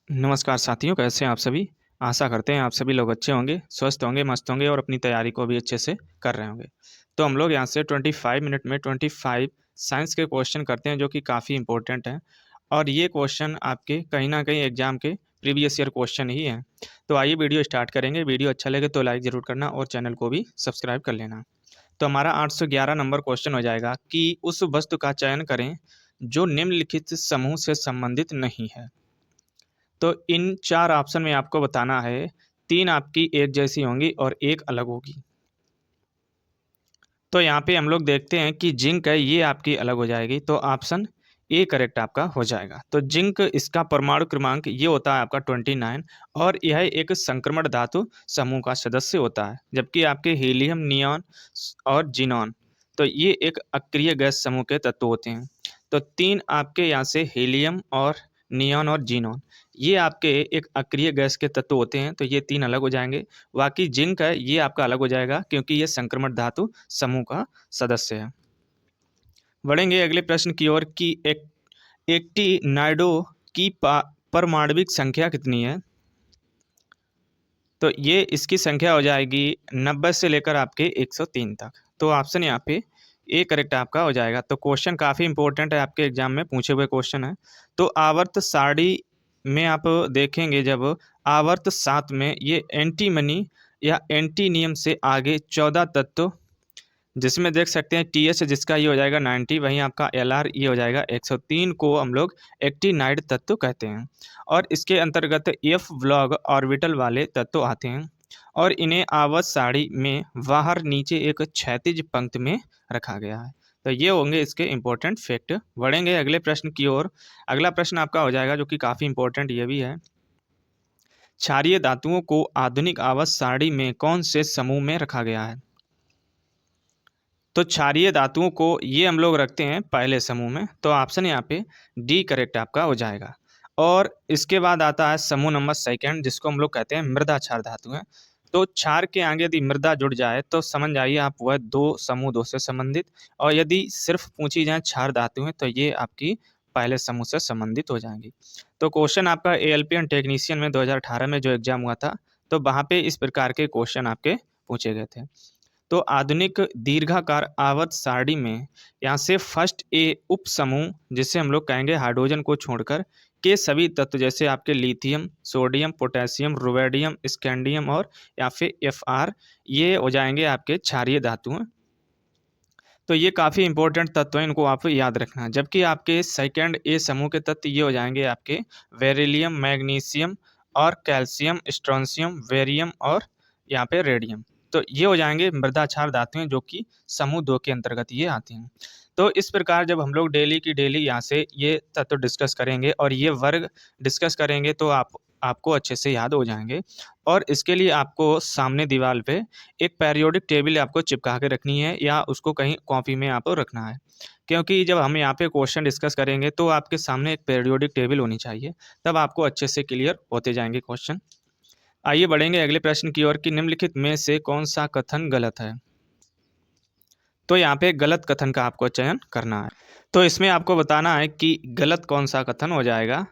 नमस्कार साथियों, कैसे हैं आप सभी? आशा करते हैं आप सभी लोग अच्छे होंगे, स्वस्थ होंगे, मस्त होंगे और अपनी तैयारी को भी अच्छे से कर रहे होंगे। तो हम लोग यहाँ से 25 मिनट में 25 साइंस के क्वेश्चन करते हैं जो कि काफ़ी इम्पोर्टेंट हैं और ये क्वेश्चन आपके कहीं न कहीं एग्ज़ाम के प्रीवियस ईयर क्वेश्चन ही हैं। तो आइए वीडियो स्टार्ट करेंगे। वीडियो अच्छा लगे तो लाइक ज़रूर करना और चैनल को भी सब्सक्राइब कर लेना। तो हमारा 811 नंबर क्वेश्चन हो जाएगा कि उस वस्तु का चयन करें जो निम्नलिखित समूह से संबंधित नहीं है। तो इन 4 ऑप्शन में आपको बताना है, 3 आपकी एक जैसी होंगी और 1 अलग होगी। तो यहाँ पे हम लोग देखते हैं कि जिंक है ये आपकी अलग हो जाएगी, तो ऑप्शन ए करेक्ट आपका हो जाएगा। तो जिंक इसका परमाणु क्रमांक ये होता है आपका 29 और यह एक संक्रमण धातु समूह का सदस्य होता है। जबकि आपके हीलियम, नियॉन और जिनॉन तो ये एक अक्रिय गैस समूह के तत्व होते हैं। तो 3 आपके यहाँ से हीलियम और नियॉन और जिनॉन ये आपके एक अक्रिय गैस के तत्व होते हैं, तो ये 3 अलग हो जाएँगे। बाकी जिंक है ये आपका अलग हो जाएगा क्योंकि ये संक्रमण धातु समूह का सदस्य है। बढ़ेंगे अगले प्रश्न की ओर कि एक्टिनाइडो की परमाणविक संख्या कितनी है? तो ये इसकी संख्या हो जाएगी 90 से लेकर आपके 103 तक। तो ऑप्शन यहाँ पे ए करेक्ट आपका हो जाएगा। तो क्वेश्चन काफ़ी इंपॉर्टेंट है, आपके एग्जाम में पूछे हुए क्वेश्चन है। तो आवर्त सारणी में आप देखेंगे, जब आवर्त 7 में ये एंटीमनी या एंटीनियम से आगे 14 तत्व जिसमें देख सकते हैं टीएच जिसका ये हो जाएगा 90, वहीं आपका एलआर ये हो जाएगा 103 को हम लोग एक्टिनाइड तत्व कहते हैं। और इसके अंतर्गत एफ व्लॉग ऑर्बिटल वाले तत्व आते हैं और इन्हें आवर्त सारणी में बाहर नीचे एक क्षैतिज पंक्ति में रखा गया है। तो ये होंगे इसके इंपॉर्टेंट फैक्ट। बढ़ेंगे अगले प्रश्न की ओर। अगला प्रश्न आपका हो जाएगा जो कि काफ़ी इंपॉर्टेंट ये भी है। क्षारीय धातुओं को आधुनिक आवर्त सारणी में कौन से समूह में रखा गया है? तो क्षारीय धातुओं को ये हम लोग रखते हैं पहले समूह में, तो ऑप्शन यहाँ पे डी करेक्ट आपका हो जाएगा। और इसके बाद आता है समूह नंबर सेकंड जिसको हम लोग कहते हैं मृदा क्षार धातु है। तो क्षार के आगे यदि मृदा जुड़ जाए तो समझ जाइए आप वह दो समूह दो से संबंधित, और यदि सिर्फ पूछी जाए क्षार धातु है तो ये आपकी पहले समूह से संबंधित हो जाएंगी। तो क्वेश्चन आपका एएलपी टेक्नीशियन में 2018 में जो एग्जाम हुआ था, तो वहाँ पे इस प्रकार के क्वेश्चन आपके पूछे गए थे। तो आधुनिक दीर्घाकार आवर्त सारणी में यहाँ से फर्स्ट ए उप समूह जिसे हम लोग कहेंगे हाइड्रोजन को छोड़कर के सभी तत्व जैसे आपके lithium, sodium, potassium, rubidium, scandium और या फिर एफआर ये हो जाएंगे आपके क्षारीय धातु हैं। तो ये काफ़ी इंपॉर्टेंट तत्व हैं, इनको आप याद रखना है। जबकि आपके सेकंड ए समूह के तत्व ये हो जाएंगे आपके बेरिलियम, मैग्नीशियम और कैल्शियम, स्ट्रोंशियम, बेरियम और यहाँ पे रेडियम। तो ये हो जाएंगे मृदा क्षार धातुएं जो कि समूह 2 के अंतर्गत ये आती हैं। तो इस प्रकार जब हम लोग डेली की डेली यहाँ से ये तत्व डिस्कस करेंगे और ये वर्ग डिस्कस करेंगे तो आपको अच्छे से याद हो जाएंगे। और इसके लिए आपको सामने दीवार पे एक पेरियोडिक टेबल आपको चिपका के रखनी है या उसको कहीं कॉपी में आपको रखना है, क्योंकि जब हम यहाँ पे क्वेश्चन डिस्कस करेंगे तो आपके सामने एक पेरियोडिक टेबल होनी चाहिए, तब आपको अच्छे से क्लियर होते जाएंगे क्वेश्चन। आइए बढ़ेंगे अगले प्रश्न की ओर कि निम्नलिखित में से कौन सा कथन गलत है? तो यहाँ पे गलत कथन का आपको चयन करना है। तो इसमें आपको बताना है कि गलत कौन सा कथन हो जाएगा।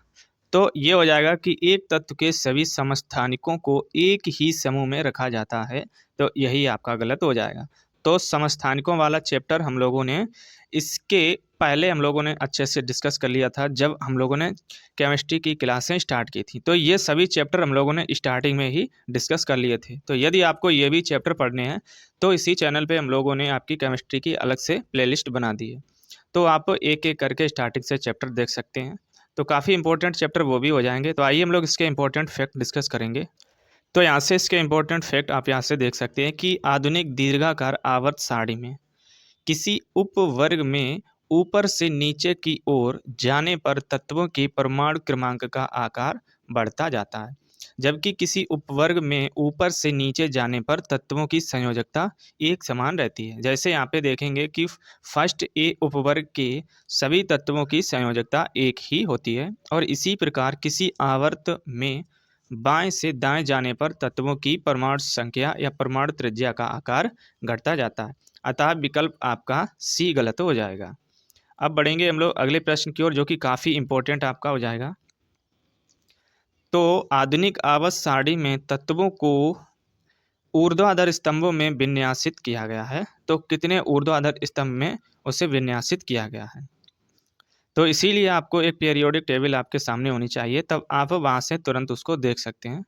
तो ये हो जाएगा कि एक तत्व के सभी समस्थानिकों को एक ही समूह में रखा जाता है, तो यही आपका गलत हो जाएगा। तो समस्थानिकों वाला चैप्टर हम लोगों ने इसके पहले हम लोगों ने अच्छे से डिस्कस कर लिया था जब हम लोगों ने केमिस्ट्री की क्लासें स्टार्ट की थी। तो ये सभी चैप्टर हम लोगों ने स्टार्टिंग में ही डिस्कस कर लिए थे। तो यदि आपको ये भी चैप्टर पढ़ने हैं तो इसी चैनल पे हम लोगों ने आपकी केमिस्ट्री की अलग से प्लेलिस्ट बना दी है। तो आप एक-एक करके स्टार्टिंग से चैप्टर देख सकते हैं। तो काफ़ी इंपॉर्टेंट चैप्टर वो भी हो जाएँगे। तो आइए हम लोग इसके इंपॉर्टेंट फैक्ट डिस्कस करेंगे। तो यहाँ से इसके इंपॉर्टेंट फैक्ट आप यहाँ से देख सकते हैं कि आधुनिक दीर्घाकार आवर्त सारणी में किसी उपवर्ग में ऊपर से नीचे की ओर जाने पर तत्वों के परमाणु क्रमांक का आकार बढ़ता जाता है, जबकि किसी उपवर्ग में ऊपर से नीचे जाने पर तत्वों की संयोजकता एक समान रहती है। जैसे यहाँ पे देखेंगे कि फर्स्ट ए उपवर्ग के सभी तत्वों की संयोजकता एक ही होती है और इसी प्रकार किसी आवर्त में बाएं से दाएं जाने पर तत्वों की परमाणु संख्या या परमाणु त्रिज्या का आकार घटता जाता है। अतः विकल्प आपका सी गलत हो जाएगा। अब बढ़ेंगे हम लोग अगले प्रश्न की ओर जो कि काफ़ी इंपॉर्टेंट आपका हो जाएगा। तो आधुनिक आवास सारणी में तत्वों को ऊर्ध्वाधर स्तंभों में विन्यासित किया गया है। तो कितने ऊर्ध्वाधर स्तंभ में उसे विन्यासित किया गया है। तो इसीलिए आपको एक पीरियोडिक टेबल आपके सामने होनी चाहिए, तब आप वहाँ से तुरंत उसको देख सकते हैं।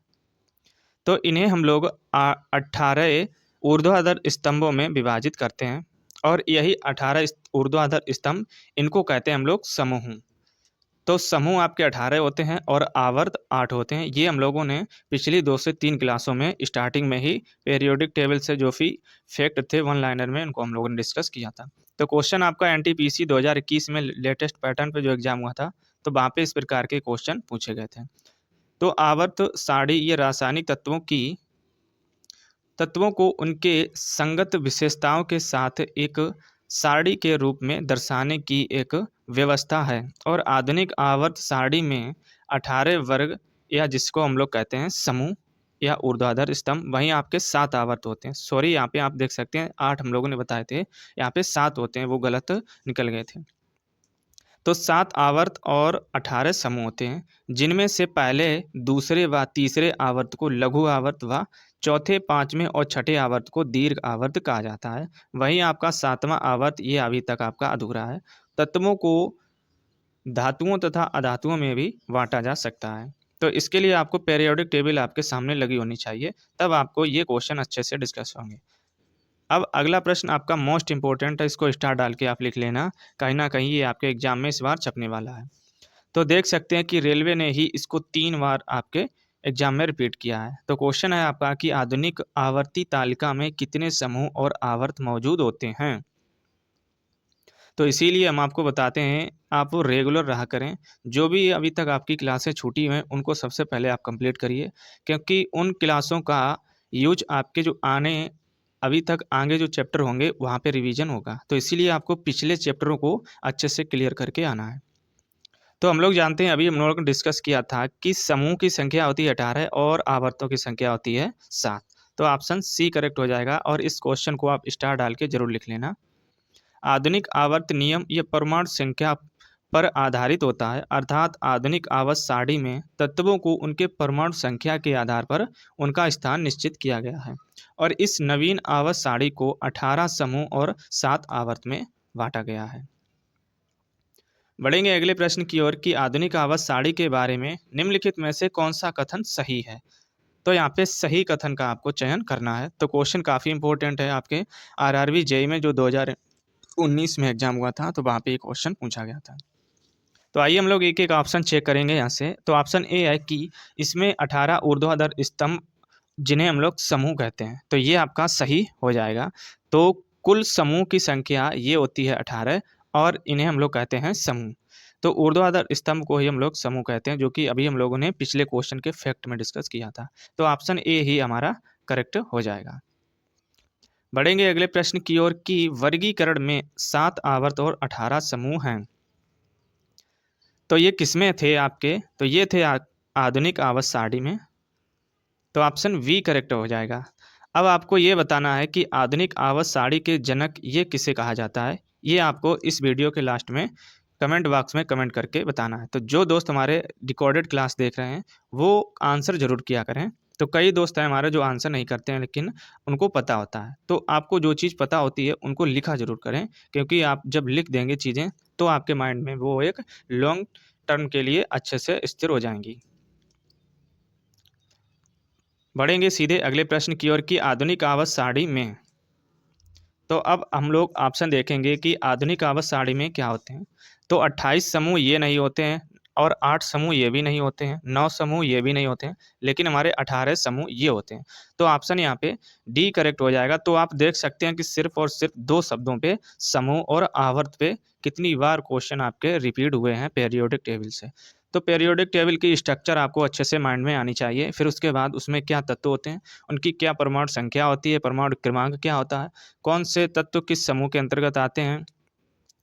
तो इन्हें हम लोग 18 ऊर्ध्वाधर स्तंभों में विभाजित करते हैं और यही 18 ऊर्ध्वाधर स्तंभ, इनको कहते हैं हम लोग समूह। तो समूह आपके 18 होते हैं और आवर्त 8 होते हैं। ये हम लोगों ने पिछली 2 से 3 क्लासों में स्टार्टिंग में ही पीरियोडिक टेबल से जो भी फैक्ट थे वन लाइनर में, उनको हम लोगों ने डिस्कस किया था। तो क्वेश्चन आपका एनटीपीसी 2021 में लेटेस्ट पैटर्न पे जो एग्जाम हुआ था, तो वहाँ पे इस प्रकार के क्वेश्चन पूछे गए थे। तो आवर्त सारणी ये रासायनिक तत्वों को उनके संगत विशेषताओं के साथ एक सारणी के रूप में दर्शाने की एक व्यवस्था है। और आधुनिक आवर्त सारणी में 18 वर्ग या जिसको हम लोग कहते हैं समूह या ऊर्ध्वाधर स्तंभ, वहीं आपके 7 आवर्त होते हैं। सॉरी, यहाँ पे आप देख सकते हैं 8 हम लोगों ने बताए थे, यहाँ पे 7 होते हैं, वो गलत निकल गए थे। तो 7 आवर्त और 18 समूह होते हैं, जिनमें से पहले, दूसरे व तीसरे आवर्त को लघु आवर्त व चौथे, पांचवें और छठे आवर्त को दीर्घ आवर्त कहा जाता है। वहीं आपका 7वां आवर्त ये अभी तक आपका अधूरा है। तत्वों को धातुओं तथा अधातुओं में भी बांटा जा सकता है। तो इसके लिए आपको पीरियोडिक टेबल आपके सामने लगी होनी चाहिए, तब आपको ये क्वेश्चन अच्छे से डिस्कस होंगे। अब अगला प्रश्न आपका मोस्ट इंपॉर्टेंट है, इसको स्टार डाल के आप लिख लेना, कहीं ना कहीं ये आपके एग्जाम में इस बार छपने वाला है। तो देख सकते हैं कि रेलवे ने ही इसको 3 बार आपके एग्जाम में रिपीट किया है। तो क्वेश्चन है आपका कि आधुनिक आवर्ती तालिका में कितने समूह और आवर्त मौजूद होते हैं। तो इसीलिए हम आपको बताते हैं, आप रेगुलर रहा करें। जो भी अभी तक आपकी क्लासें छूटी हुई हैं, उनको सबसे पहले आप कंप्लीट करिए, क्योंकि उन क्लासों का यूज आपके जो अभी तक आगे जो चैप्टर होंगे वहाँ पे रिवीजन होगा। तो इसीलिए आपको पिछले चैप्टरों को अच्छे से क्लियर करके आना है। तो हम लोग जानते हैं, अभी हम लोगों ने डिस्कस किया था कि समूह की संख्या होती है 18 और आवर्तों की संख्या होती है 7। तो ऑप्शन सी करेक्ट हो जाएगा, और इस क्वेश्चन को आप स्टार डाल के जरूर लिख लेना। आधुनिक आवर्त नियम ये परमाणु संख्या पर आधारित होता है, अर्थात आधुनिक आवर्त सारणी में तत्वों को उनके परमाणु संख्या के आधार पर उनका स्थान निश्चित किया गया है। और इस नवीन आवर्त सारणी को 18 समूह और 7 आवर्त में बांटा गया है। बढ़ेंगे अगले प्रश्न की ओर कि आधुनिक आवर्त सारणी के बारे में निम्नलिखित में से कौन सा कथन सही है। तो यहाँ पे सही कथन का आपको चयन करना है। तो क्वेश्चन काफ़ी इंपॉर्टेंट है, आपके आरआरबी जेईई में जो 2019 में एग्जाम हुआ था, तो वहाँ पे ये क्वेश्चन पूछा गया था। तो आइए हम लोग एक एक ऑप्शन चेक करेंगे यहाँ से। तो ऑप्शन ए है कि इसमें 18 ऊर्ध्वाधर स्तंभ जिन्हें हम लोग समूह कहते हैं, तो ये आपका सही हो जाएगा। तो कुल समूह की संख्या ये होती है 18 और इन्हें हम लोग कहते हैं समूह। तो ऊर्ध्वाधर स्तंभ को ही हम लोग समूह कहते हैं, जो कि अभी हम लोगों ने पिछले क्वेश्चन के फैक्ट में डिस्कस किया था। तो ऑप्शन ए ही हमारा करेक्ट हो जाएगा। बढ़ेंगे अगले प्रश्न की ओर कि वर्गीकरण में 7 आवर्त और 18 समूह हैं, तो ये किसमें थे आपके। तो ये थे आधुनिक आवर्त सारणी में। तो ऑप्शन वी करेक्ट हो जाएगा। अब आपको ये बताना है कि आधुनिक आवर्त सारणी के जनक ये किसे कहा जाता है। ये आपको इस वीडियो के लास्ट में कमेंट बॉक्स में कमेंट करके बताना है। तो जो दोस्त हमारे रिकॉर्डेड क्लास देख रहे हैं वो आंसर जरूर किया करें। तो कई दोस्त हैं हमारे जो आंसर नहीं करते हैं, लेकिन उनको पता होता है। तो आपको जो चीज़ पता होती है उनको लिखा जरूर करें, क्योंकि आप जब लिख देंगे चीज़ें तो आपके माइंड में वो एक लॉन्ग टर्म के लिए अच्छे से स्थिर हो जाएंगी। बढ़ेंगे सीधे अगले प्रश्न की ओर कि आधुनिक आवर्त सारणी में। तो अब हम लोग ऑप्शन देखेंगे कि आधुनिक आवर्त सारणी में क्या होते हैं। तो 28 समूह ये नहीं होते हैं, और 8 समूह ये भी नहीं होते हैं, 9 समूह ये भी नहीं होते हैं, लेकिन हमारे 18 समूह ये होते हैं। तो ऑप्शन यहाँ पे डी करेक्ट हो जाएगा। तो आप देख सकते हैं कि सिर्फ और सिर्फ 2 शब्दों पे, समूह और आवर्त पे, कितनी बार क्वेश्चन आपके रिपीट हुए हैं पीरियोडिक टेबल से। तो पीरियोडिक टेबल की स्ट्रक्चर आपको अच्छे से माइंड में आनी चाहिए। फिर उसके बाद उसमें क्या तत्व होते हैं, उनकी क्या परमाणु संख्या होती है, परमाणु क्रमांक क्या होता है, कौन से तत्व किस समूह के अंतर्गत आते हैं,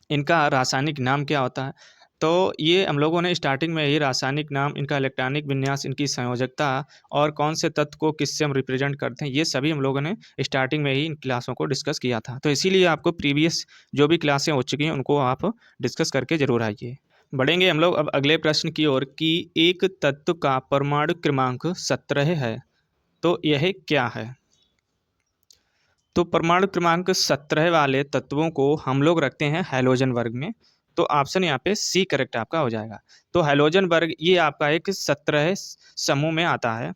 इनका रासायनिक नाम क्या होता है। तो ये हम लोगों ने स्टार्टिंग में ही रासायनिक नाम, इनका इलेक्ट्रॉनिक विन्यास, इनकी संयोजकता और कौन से तत्व को किससे हम रिप्रेजेंट करते हैं, ये सभी हम लोगों ने स्टार्टिंग में ही इन क्लासों को डिस्कस किया था। तो इसीलिए आपको प्रीवियस जो भी क्लासें हो चुकी हैं उनको आप डिस्कस करके ज़रूर आइए। बढ़ेंगे हम लोग अब अगले प्रश्न की ओर कि एक तत्व का परमाणु क्रमांक 17 है, तो यह क्या है? तो परमाणु क्रमांक 17 वाले तत्वों को हम लोग रखते हैं हैलोजन वर्ग में। तो ऑप्शन यहाँ पे सी करेक्ट आपका हो जाएगा। तो हैलोजन वर्ग ये आपका एक 17 समूह में आता है।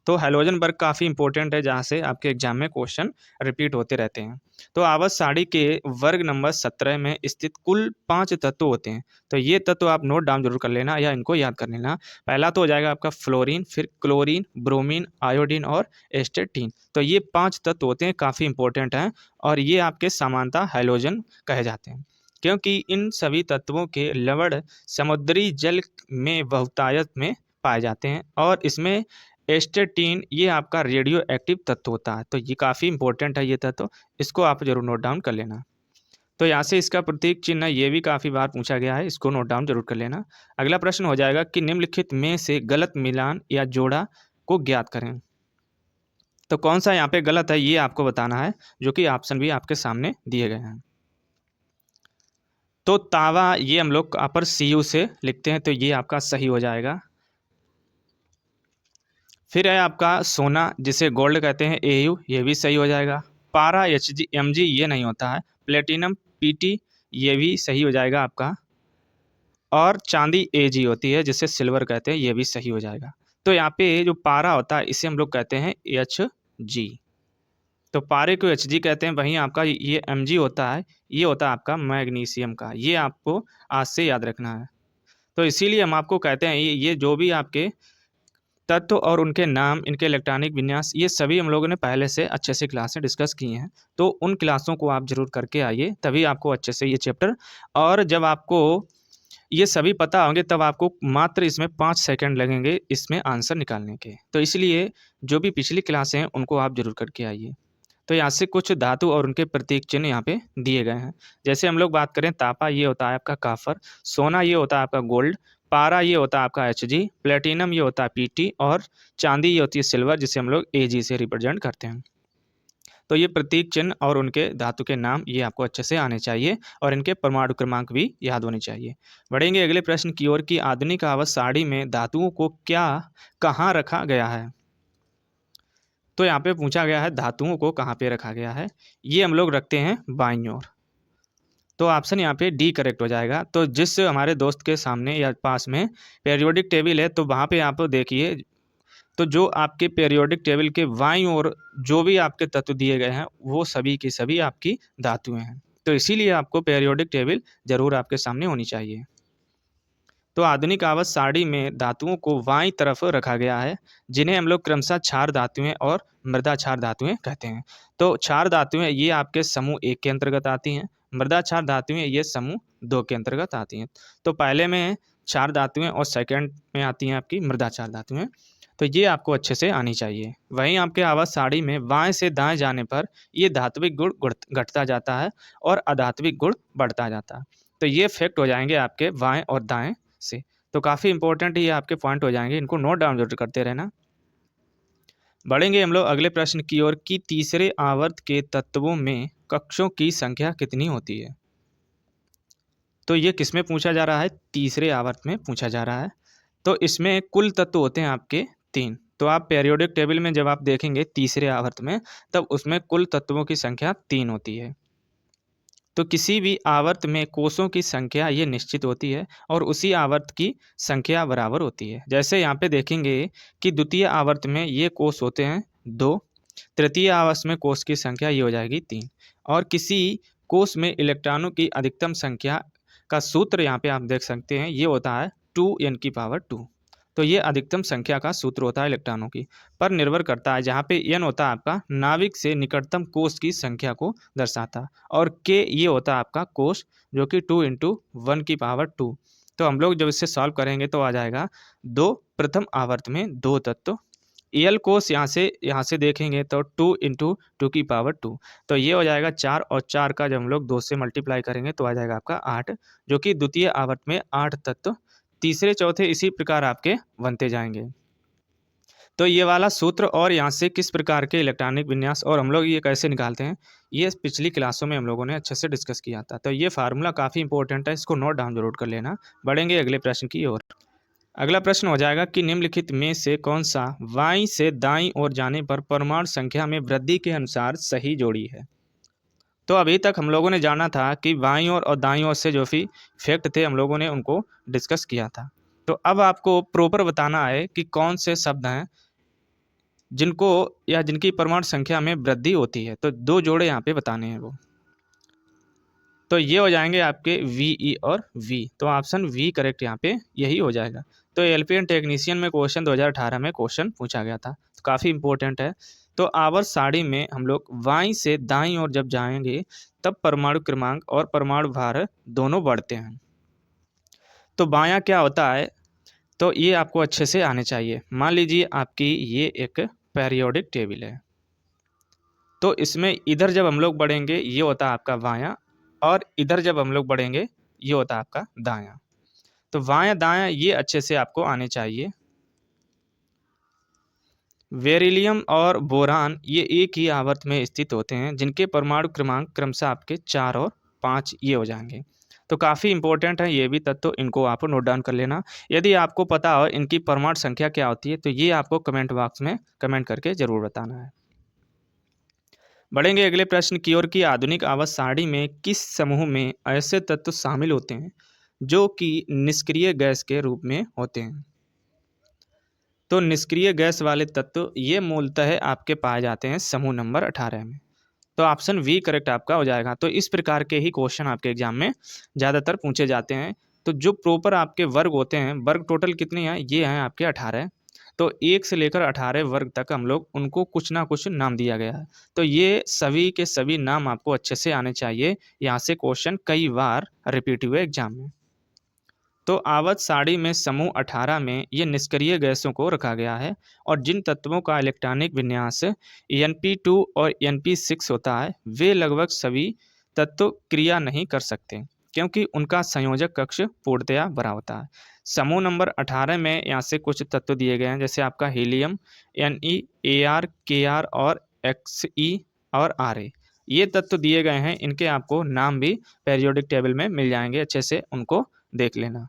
तो हैलोजन वर्ग काफ़ी इंपॉर्टेंट है, जहाँ से आपके एग्जाम में क्वेश्चन रिपीट होते रहते हैं। तो आवर्त सारणी के वर्ग नंबर 17 में स्थित कुल 5 तत्व होते हैं। तो ये तत्व आप नोट डाउन जरूर कर लेना या इनको याद कर लेना। पहला तो हो जाएगा आपका फ्लोरीन, फिर क्लोरीन, ब्रोमीन, आयोडीन और एस्टेटीन। तो ये 5 तत्व होते हैं, काफ़ी इंपॉर्टेंट हैं और ये आपके समानता हैलोजन कहे जाते हैं, क्योंकि इन सभी तत्वों के लवण समुद्री जल में बहुतायत में पाए जाते हैं और इसमें एस्टेटीन ये आपका रेडियो एक्टिव तत्व होता है। तो ये काफ़ी इंपॉर्टेंट है ये तत्व, इसको आप जरूर नोट डाउन कर लेना। तो यहाँ से इसका प्रतीक चिन्ह ये भी काफ़ी बार पूछा गया है, इसको नोट डाउन जरूर कर लेना। अगला प्रश्न हो जाएगा कि निम्नलिखित में से गलत मिलान या जोड़ा को ज्ञात करें। तो कौन सा यहाँ पे गलत है ये आपको बताना है, जो कि ऑप्शन भी आपके सामने दिए गए हैं। तो तावा ये हम लोग अपर CU से लिखते हैं, तो ये आपका सही हो जाएगा। फिर है आपका सोना, जिसे गोल्ड कहते हैं, AU, ये भी सही हो जाएगा। पारा HG MG ये नहीं होता है। प्लेटिनम PT ये भी सही हो जाएगा आपका। और चांदी AG होती है, जिसे सिल्वर कहते हैं, ये भी सही हो जाएगा। तो यहाँ पे जो पारा होता है इसे हम लोग कहते हैं HG। तो पारे को HG कहते हैं, वहीं आपका ये MG होता है, ये होता है आपका मैग्नीशियम का। ये आपको आज से याद रखना है। तो इसीलिए हम आपको कहते हैं ये जो भी आपके तत्व और उनके नाम, इनके इलेक्ट्रॉनिक विन्यास, ये सभी हम लोगों ने पहले से अच्छे से क्लास में डिस्कस किए हैं। तो उन क्लासों को आप जरूर करके आइए, तभी आपको अच्छे से ये चैप्टर, और जब आपको ये सभी पता होंगे तब आपको मात्र इसमें 5 सेकंड लगेंगे इसमें आंसर निकालने के। तो इसलिए जो भी पिछली क्लासें हैं उनको आप जरूर करके आइए। तो यहाँ से कुछ धातु और उनके प्रतीक चिन्ह यहाँ पे दिए गए हैं। जैसे हम लोग बात करें, तांबा ये होता है आपका काफर, सोना ये होता है आपका गोल्ड, पारा ये होता है आपका HG, प्लेटिनम ये होता है PT और चांदी ये होती है सिल्वर, जिसे हम लोग AG से रिप्रेजेंट करते हैं। तो ये प्रतीक चिन्ह और उनके धातु के नाम ये आपको अच्छे से आने चाहिए और इनके परमाणु क्रमांक भी याद होने चाहिए। बढ़ेंगे अगले प्रश्न की ओर कि आधुनिक आवर्त सारणी में धातुओं को क्या कहाँ रखा गया है। तो यहाँ पे पूछा गया है धातुओं को कहाँ पे रखा गया है। ये हम लोग रखते हैं बाईं ओर। तो ऑप्शन यहाँ पे D करेक्ट हो जाएगा। तो जिस हमारे दोस्त के सामने या पास में पेरियोडिक टेबल है, तो वहाँ पे आप देखिए, तो जो आपके पेरियोडिक टेबल के बाईं ओर जो भी आपके तत्व दिए गए हैं वो सभी की सभी आपकी धातुएं हैं। तो इसीलिए आपको पेरियोडिक टेबल जरूर आपके सामने होनी चाहिए। तो आधुनिक आवर्त सारणी में धातुओं को बाईं तरफ रखा गया है, जिन्हें हम लोग क्रमशः क्षार धातुएं और मृदा क्षार धातुएं कहते हैं। तो क्षार धातुएं ये आपके समूह 1 के अंतर्गत आती हैं, मृदा क्षार धातुएं ये समूह 2 के अंतर्गत आती हैं। तो पहले में क्षार धातुएं और सेकंड में आती हैं आपकी मृदा क्षार धातुएं। तो ये आपको अच्छे से आनी चाहिए। वहीं आपके आवर्त सारणी में बाएं से दाएं जाने पर ये धात्विक गुण घटता जाता है और अधात्विक गुण बढ़ता जाता है। तो ये फैक्ट हो जाएंगे आपके बाएं और दाएं से। तो काफ़ी इंपॉर्टेंट ये आपके पॉइंट हो जाएंगे, इनको नोट डाउन जरूर करते रहना। बढ़ेंगे हम लोग अगले प्रश्न की ओर कि तीसरे आवर्त के तत्वों में कक्षों की संख्या कितनी होती है। तो ये किसमें पूछा जा रहा है, तीसरे आवर्त में पूछा जा रहा है। तो इसमें कुल तत्व होते हैं आपके 3। तो आप पेरियोडिक टेबल में जब आप देखेंगे तीसरे आवर्त में, तब उसमें कुल तत्वों की संख्या 3 होती है। तो किसी भी आवर्त में कोषों की संख्या ये निश्चित होती है और उसी आवर्त की संख्या बराबर होती है। जैसे यहाँ पे देखेंगे कि द्वितीय आवर्त में ये कोष होते हैं 2, तृतीय आवर्त में कोष की संख्या ये हो जाएगी 3, और किसी कोष में इलेक्ट्रॉनों की अधिकतम संख्या का सूत्र यहाँ पे आप देख सकते हैं, ये होता है 2n⁻²। तो ये अधिकतम संख्या का सूत्र होता है इलेक्ट्रॉनों की, पर निर्भर करता है। जहाँ पे n होता है आपका नाभिक से निकटतम कोष की संख्या को दर्शाता है, और k ये होता है आपका कोष, जो कि 2 × 1⁻²। तो हम लोग जब इससे सॉल्व करेंगे तो आ जाएगा 2 प्रथम आवर्त में 2 तत्व, एल कोष यहाँ से देखेंगे तो 2 × 2⁻²। तो ये हो जाएगा 4, और 4 का जब हम लोग 2 से मल्टीप्लाई करेंगे तो आ जाएगा आपका 8, जो कि द्वितीय आवर्त में 8 तत्व, तीसरे चौथे इसी प्रकार आपके बनते जाएंगे। तो ये वाला सूत्र और यहाँ से किस प्रकार के इलेक्ट्रॉनिक विन्यास और हम लोग ये कैसे निकालते हैं, ये पिछली क्लासों में हम लोगों ने अच्छे से डिस्कस किया था। तो ये फार्मूला काफ़ी इंपॉर्टेंट है, इसको नोट डाउन जरूर कर लेना। बढ़ेंगे अगले प्रश्न की ओर। अगला प्रश्न हो जाएगा कि निम्नलिखित में से कौन सा बाईं से दाईं ओर जाने पर परमाणु संख्या में वृद्धि के अनुसार सही जोड़ी है। तो अभी तक हम लोगों ने जाना था कि बाईं ओर और दाईं ओर से जो भी फैक्ट थे हम लोगों ने उनको डिस्कस किया था। तो अब आपको प्रॉपर बताना है कि कौन से शब्द हैं जिनको या जिनकी परमाणु संख्या में वृद्धि होती है। तो दो जोड़े यहाँ पे बताने हैं वो। तो ये हो जाएंगे आपके वी ई और वी। तो ऑप्शन वी करेक्ट यहाँ पे यही हो जाएगा। तो एलपीएन टेक्नीशियन में क्वेश्चन 2018 में क्वेश्चन पूछा गया था, तो काफ़ी इंपॉर्टेंट है। तो आवर्त सारणी में हम लोग बाईं से दाईं ओर जब जाएंगे तब परमाणु क्रमांक और परमाणु भार दोनों बढ़ते हैं। तो बायां क्या होता है, तो ये आपको अच्छे से आने चाहिए। मान लीजिए आपकी ये एक पीरियोडिक टेबल है, तो इसमें इधर जब हम लोग बढ़ेंगे ये होता है आपका बायां, और इधर जब हम लोग बढ़ेंगे ये होता है आपका दायां। तो बायां दायां ये अच्छे से आपको आने चाहिए। बेरिलियम और बोरान ये एक ही आवर्त में स्थित होते हैं, जिनके परमाणु क्रमांक क्रमशः आपके 4 और 5 ये हो जाएंगे। तो काफ़ी इंपॉर्टेंट है ये भी तत्व, इनको आप नोट डाउन कर लेना। यदि आपको पता हो इनकी परमाणु संख्या क्या होती है तो ये आपको कमेंट बॉक्स में कमेंट करके ज़रूर बताना है। बढ़ेंगे अगले प्रश्न की ओर कि आधुनिक आवर्त सारणी में किस समूह में ऐसे तत्व शामिल होते हैं जो कि निष्क्रिय गैस के रूप में होते हैं। तो निष्क्रिय गैस वाले तत्व ये मूलतः आपके पाए जाते हैं समूह नंबर 18 में। तो ऑप्शन वी करेक्ट आपका हो जाएगा। तो इस प्रकार के ही क्वेश्चन आपके एग्जाम में ज़्यादातर पूछे जाते हैं। तो जो प्रॉपर आपके वर्ग होते हैं, वर्ग टोटल कितने हैं, ये हैं आपके 18। तो 1 से लेकर 18 वर्ग तक हम लोग उनको कुछ ना कुछ नाम दिया गया है। तो ये सभी के सभी नाम आपको अच्छे से आने चाहिए, यहाँ से क्वेश्चन कई बार रिपीट हुए एग्जाम में। तो आवर्त सारणी में समूह 18 में ये निष्क्रिय गैसों को रखा गया है, और जिन तत्वों का इलेक्ट्रॉनिक विन्यास Np2 और Np6 होता है वे लगभग सभी तत्व क्रिया नहीं कर सकते, क्योंकि उनका संयोजक कक्ष पूर्णतया भरा होता है। समूह नंबर 18 में यहाँ से कुछ तत्व दिए गए हैं, जैसे आपका हीलियम, Ne, Ar, Kr और Xe और Ra, ये तत्व दिए गए हैं। इनके आपको नाम भी पेरियोडिक टेबल में मिल जाएंगे, अच्छे से उनको देख लेना।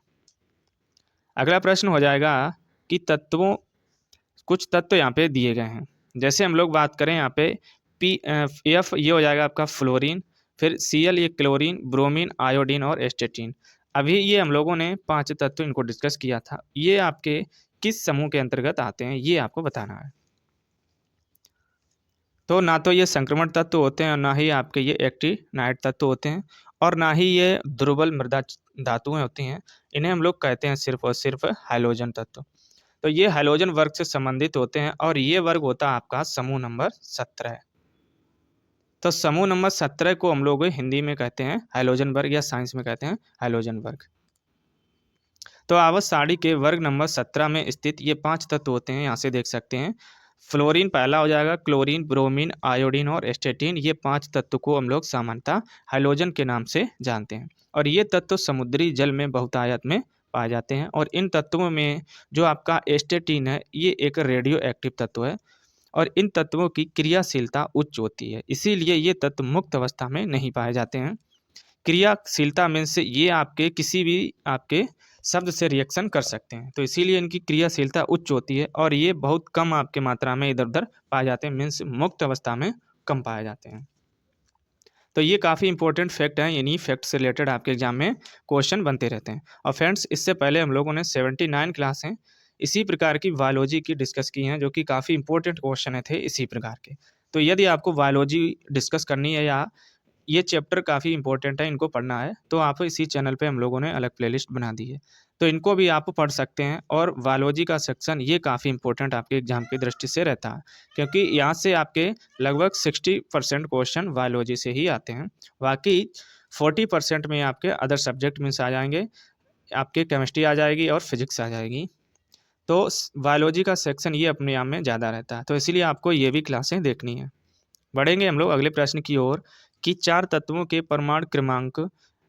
अगला प्रश्न हो जाएगा कि तत्वों, कुछ तत्व यहाँ पे दिए गए हैं। जैसे हम लोग बात करें यहाँ पे एफ ये हो जाएगा आपका फ्लोरीन, फिर Cl ये क्लोरीन, ब्रोमीन, आयोडीन और एस्टेटीन। अभी ये हम लोगों ने 5 तत्व इनको डिस्कस किया था। ये आपके किस समूह के अंतर्गत आते हैं ये आपको बताना है। तो ना तो ये संक्रमण तत्व होते हैं और ना ही आपके ये एक्टिनाइड तत्व होते हैं, और ना ही ये दुर्बल मृदा धातुएं होती हैं। इन्हें हम लोग कहते हैं सिर्फ और सिर्फ हाइड्रोजन तत्व। तो ये हाइड्रोजन वर्ग से संबंधित होते हैं, और ये वर्ग होता है आपका समूह नंबर 17। तो समूह नंबर 17 को हम लोग हिंदी में कहते हैं हाइड्रोजन वर्ग, या साइंस में कहते हैं हाइड्रोजन वर्ग। तो आवर्त सारणी के वर्ग नंबर 17 में स्थित ये 5 तत्व होते हैं, यहाँ से देख सकते हैं। फ्लोरीन पहला हो जाएगा, क्लोरीन, ब्रोमीन, आयोडीन और एस्टेटीन, ये 5 तत्व को हम लोग सामान्यतः हाइड्रोजन के नाम से जानते हैं। और ये तत्व समुद्री जल में बहुतायत में पाए जाते हैं। और इन तत्वों में जो आपका एस्टेटीन है ये एक रेडियो एक्टिव तत्व है, और इन तत्वों की क्रियाशीलता उच्च होती है, इसीलिए ये तत्व मुक्त अवस्था में नहीं पाए जाते हैं। क्रियाशीलता मीन्स ये आपके किसी भी आपके शब्द से रिएक्शन कर सकते हैं, तो इसीलिए इनकी क्रियाशीलता उच्च होती है, और ये बहुत कम आपके मात्रा में इधर उधर पाए जाते हैं, मीन्स मुक्त अवस्था में कम पाए जाते हैं। तो ये काफ़ी इंपॉर्टेंट फैक्ट हैं, इन्हीं फैक्ट से रिलेटेड आपके एग्जाम में क्वेश्चन बनते रहते हैं। और फ्रेंड्स, इससे पहले हम लोगों ने 79 क्लास हैं इसी प्रकार की बायोलॉजी की डिस्कस की हैं, जो कि काफ़ी इंपॉर्टेंट क्वेश्चन थे इसी प्रकार के। तो यदि आपको बायोलॉजी डिस्कस करनी है या ये चैप्टर काफ़ी इंपॉर्टेंट है, इनको पढ़ना है, तो आप इसी चैनल पे हम लोगों ने अलग प्लेलिस्ट बना दी है, तो इनको भी आप पढ़ सकते हैं। और बायोलॉजी का सेक्शन ये काफ़ी इंपॉर्टेंट आपके एग्जाम की दृष्टि से रहता है, क्योंकि यहाँ से आपके लगभग 60% क्वेश्चन बायोलॉजी से ही आते हैं। बाकी 40% में आपके अदर सब्जेक्ट में से आ जाएंगे, आपके केमिस्ट्री आ जाएगी और फिजिक्स आ जाएगी। तो बायोलॉजी का सेक्शन ये अपने आप में ज़्यादा रहता है, तो इसीलिए आपको ये भी क्लासें देखनी है। बढ़ेंगे हम लोग अगले प्रश्न की ओर कि 4 तत्वों के परमाणु क्रमांक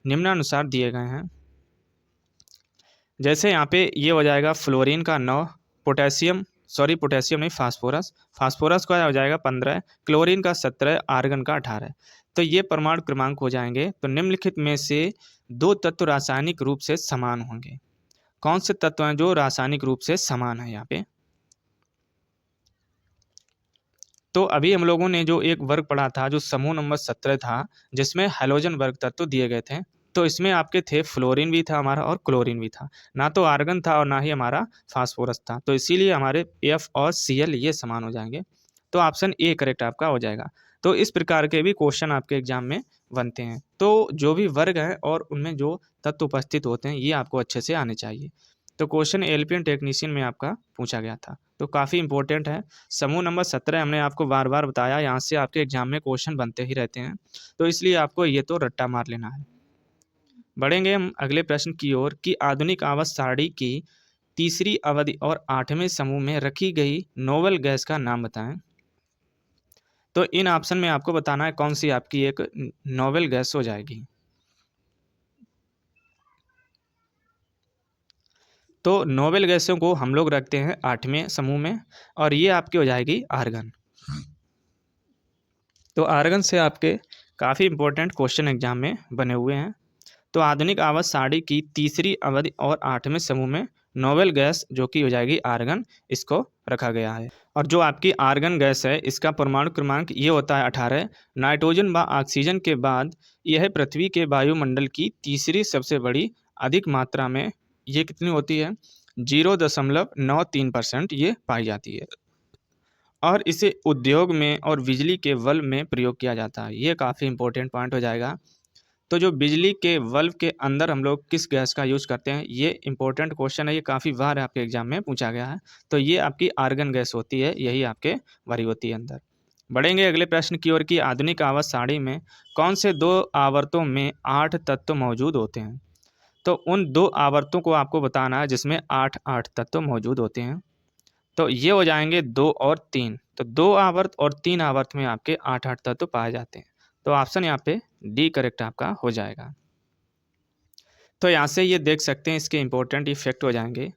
निम्नानुसार दिए गए हैं। जैसे यहाँ पे ये हो जाएगा फ्लोरीन का 9, पोटेशियम सॉरी पोटेशियम नहीं, फास्फोरस। फास्फोरस का हो जाएगा 15, क्लोरीन का 17, आर्गन का 18। तो ये परमाणु क्रमांक हो जाएंगे। तो निम्नलिखित में से दो तत्व रासायनिक रूप से समान होंगे। कौन से तत्व हैं जो रासायनिक रूप से समान है यहाँ पे? तो अभी हम लोगों ने जो एक वर्ग पढ़ा था, जो समूह नंबर 17 था, जिसमें हैलोजन वर्ग तत्व दिए गए थे, तो इसमें आपके थे फ्लोरीन भी था हमारा और क्लोरीन भी था, ना तो आर्गन था और ना ही हमारा फास्फोरस था। तो इसीलिए हमारे एफ और Cl ये समान हो जाएंगे। तो ऑप्शन ए करेक्ट आपका हो जाएगा। तो इस प्रकार के भी क्वेश्चन आपके एग्जाम में बनते हैं। तो जो भी वर्ग है और उनमें जो तत्व उपस्थित होते हैं ये आपको अच्छे से आने चाहिए। तो क्वेश्चन एलपीएन टेक्नीशियन में आपका पूछा गया था, तो काफ़ी इंपॉर्टेंट है। समूह नंबर 17 हमने आपको बार बार बताया, यहाँ से आपके एग्जाम में क्वेश्चन बनते ही रहते हैं, तो इसलिए आपको ये तो रट्टा मार लेना है। बढ़ेंगे हम अगले प्रश्न की ओर कि आधुनिक आवर्त सारणी की तीसरी अवधि और 8वें समूह में रखी गई नोबेल गैस का नाम बताएं। तो इन ऑप्शन में आपको बताना है कौन सी आपकी एक नोबेल गैस हो जाएगी। तो नोबेल गैसों को हम लोग रखते हैं 8वें समूह में, और ये आपकी हो जाएगी आर्गन। तो आर्गन से आपके काफ़ी इंपॉर्टेंट क्वेश्चन एग्जाम में बने हुए हैं। तो आधुनिक आवर्त सारणी की तीसरी अवधि और 8वें समूह में नोबेल गैस जो कि हो जाएगी आर्गन, इसको रखा गया है। और जो आपकी आर्गन गैस है इसका परमाणु क्रमांक ये होता है 18। नाइट्रोजन व ऑक्सीजन के बाद यह पृथ्वी के वायुमंडल की तीसरी सबसे बड़ी अधिक मात्रा में, ये कितनी होती है 0.93% ये पाई जाती है, और इसे उद्योग में और बिजली के बल्ब में प्रयोग किया जाता है। ये काफ़ी इंपॉर्टेंट पॉइंट हो जाएगा। तो जो बिजली के बल्ब के अंदर हम लोग किस गैस का यूज़ करते हैं, ये इंपॉर्टेंट क्वेश्चन है, ये काफ़ी बार आपके एग्जाम में पूछा गया है। तो ये आपकी आर्गन गैस होती है, यही आपके भरी होती है अंदर। बढ़ेंगे अगले प्रश्न की ओर कि आधुनिक आवर्त सारणी में कौन से दो आवर्तों में 8 तत्व मौजूद होते हैं। तो उन दो आवर्तों को आपको बताना है जिसमें 8 तत्व मौजूद होते हैं। तो ये हो जाएंगे 2 और 3। तो 2 आवर्त और 3 आवर्त में आपके 8 तत्व पाए जाते हैं। तो ऑप्शन यहाँ पे डी करेक्ट आपका हो जाएगा। तो यहाँ से ये देख सकते हैं इसके इंपॉर्टेंट इफेक्ट हो जाएंगे।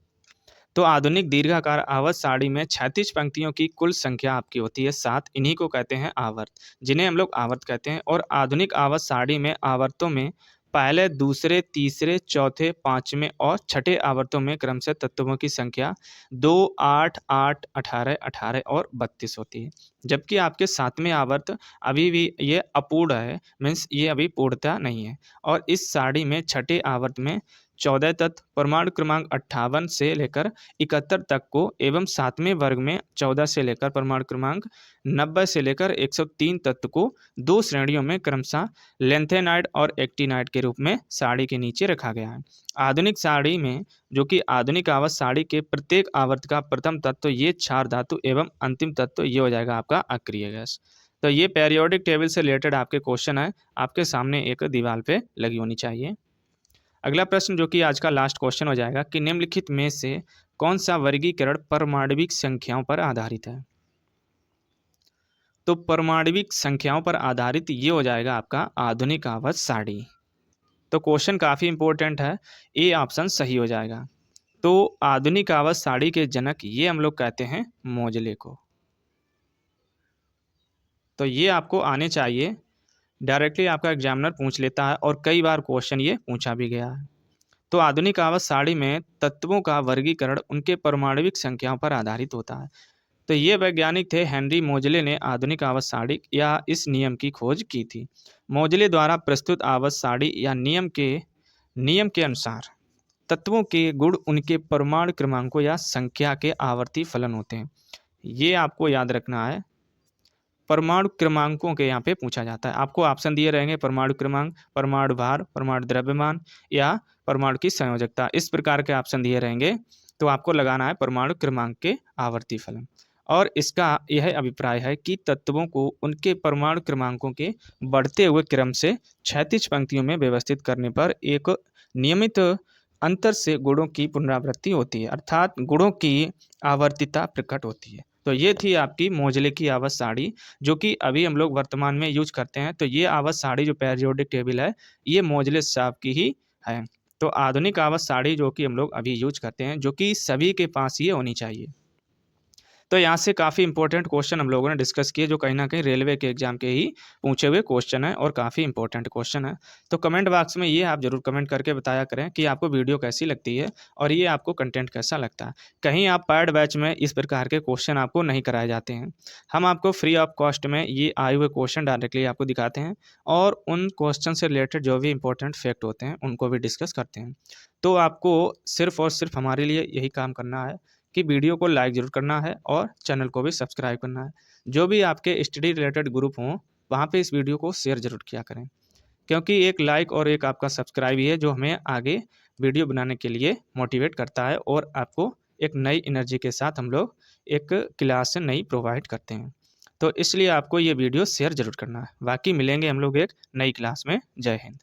तो आधुनिक दीर्घाकार आवर्त सारणी में 36 पंक्तियों की कुल संख्या आपकी होती है 7। इन्हीं को कहते हैं आवर्त, जिन्हें हम लोग आवर्त कहते हैं। और आधुनिक आवर्त सारणी में आवर्तों में पहले, दूसरे, तीसरे, चौथे, पांचवें और छठे आवर्तों में क्रमशः तत्वों की संख्या 2, 8, 8, 18, 18 और 32 होती है। जबकि आपके 7वें आवर्त अभी भी ये अपूर्ण है, मीन्स ये अभी पूर्णता नहीं है। और इस सारणी में छठे आवर्त में 14 तत्व, परमाणु क्रमांक 58 से लेकर 71 तक को, एवं 7वें वर्ग में 14 से लेकर परमाणु क्रमांक 90 से लेकर 103 तत्व को 2 श्रेणियों में क्रमशः लेंथेनाइड और एक्टिनाइड के रूप में सारणी के नीचे रखा गया है। आधुनिक सारणी में, जो कि आधुनिक आवर्त सारणी के प्रत्येक आवर्त का प्रथम तत्व ये क्षार धातु एवं अंतिम तत्व ये हो जाएगा आपका अक्रिय गैस। तो ये पेरियोडिक टेबल से रिलेटेड आपके क्वेश्चन है, आपके सामने एक दीवार पे लगी होनी चाहिए। अगला प्रश्न जो कि आज का लास्ट क्वेश्चन हो जाएगा कि निम्नलिखित में से कौन सा वर्गीकरण परमाणविक संख्याओं पर आधारित है। तो परमाणविक संख्याओं पर आधारित ये हो जाएगा आपका आधुनिक आवर्त सारणी। तो क्वेश्चन काफ़ी इंपॉर्टेंट है, ए ऑप्शन सही हो जाएगा। तो आधुनिक आवर्त सारणी के जनक ये हम लोग कहते हैं मोजले को। तो ये आपको आने चाहिए, डायरेक्टली आपका एग्जामिनर पूछ लेता है और कई बार क्वेश्चन ये पूछा भी गया है। तो आधुनिक आवर्त सारणी में तत्वों का वर्गीकरण उनके परमाणविक संख्याओं पर आधारित होता है। तो ये वैज्ञानिक थे हेनरी मोजले ने आधुनिक आवर्त सारणी या इस नियम की खोज की थी। मोजले द्वारा प्रस्तुत आवर्त सारणी या नियम के अनुसार तत्वों के गुण उनके परमाणु क्रमांकों या संख्या के आवर्ती फलन होते हैं। ये आपको याद रखना है। परमाणु क्रमांकों के यहाँ पे पूछा जाता है। आपको ऑप्शन दिए रहेंगे परमाणु क्रमांक, परमाणु भार, परमाणु द्रव्यमान या परमाणु की संयोजकता, इस प्रकार के ऑप्शन दिए रहेंगे। तो आपको लगाना है परमाणु क्रमांक के आवर्ती फलन। और इसका यह अभिप्राय है कि तत्वों को उनके परमाणु क्रमांकों के बढ़ते हुए क्रम से क्षैतिज पंक्तियों में व्यवस्थित करने पर एक नियमित अंतर से गुणों की पुनरावृत्ति होती है, अर्थात गुणों की आवर्तिता प्रकट होती है। तो ये थी आपकी मोजले की आवर्त सारणी, जो कि अभी हम लोग वर्तमान में यूज करते हैं। तो ये आवर्त सारणी जो पेरियोडिक टेबल है ये मोजले साहब की ही है। तो आधुनिक आवर्त सारणी जो कि हम लोग अभी यूज करते हैं, जो कि सभी के पास ये होनी चाहिए। तो यहाँ से काफ़ी इंपॉर्टेंट क्वेश्चन हम लोगों ने डिस्कस किए जो कहीं न कहीं रेलवे के एग्ज़ाम के ही पूछे हुए क्वेश्चन हैं और काफ़ी इंपॉर्टेंट क्वेश्चन है। तो कमेंट बॉक्स में ये आप ज़रूर कमेंट करके बताया करें कि आपको वीडियो कैसी लगती है और ये आपको कंटेंट कैसा लगता है। कहीं आप पेड बैच में इस प्रकार के क्वेश्चन आपको नहीं कराए जाते हैं। हम आपको फ्री ऑफ कॉस्ट में ये आए हुए क्वेश्चन डायरेक्टली आपको दिखाते हैं और उन क्वेश्चन से रिलेटेड जो भी इंपॉर्टेंट फैक्ट होते हैं उनको भी डिस्कस करते हैं। तो आपको सिर्फ़ और सिर्फ़ हमारे लिए यही काम करना है कि वीडियो को लाइक ज़रूर करना है और चैनल को भी सब्सक्राइब करना है। जो भी आपके स्टडी रिलेटेड ग्रुप हों, वहाँ पे इस वीडियो को शेयर ज़रूर किया करें। क्योंकि एक लाइक और एक आपका सब्सक्राइब ही है जो हमें आगे वीडियो बनाने के लिए मोटिवेट करता है और आपको एक नई एनर्जी के साथ हम लोग एक क्लास नई प्रोवाइड करते हैं। तो इसलिए आपको ये वीडियो शेयर ज़रूर करना है। बाकी मिलेंगे हम लोग एक नई क्लास में। जय हिंद।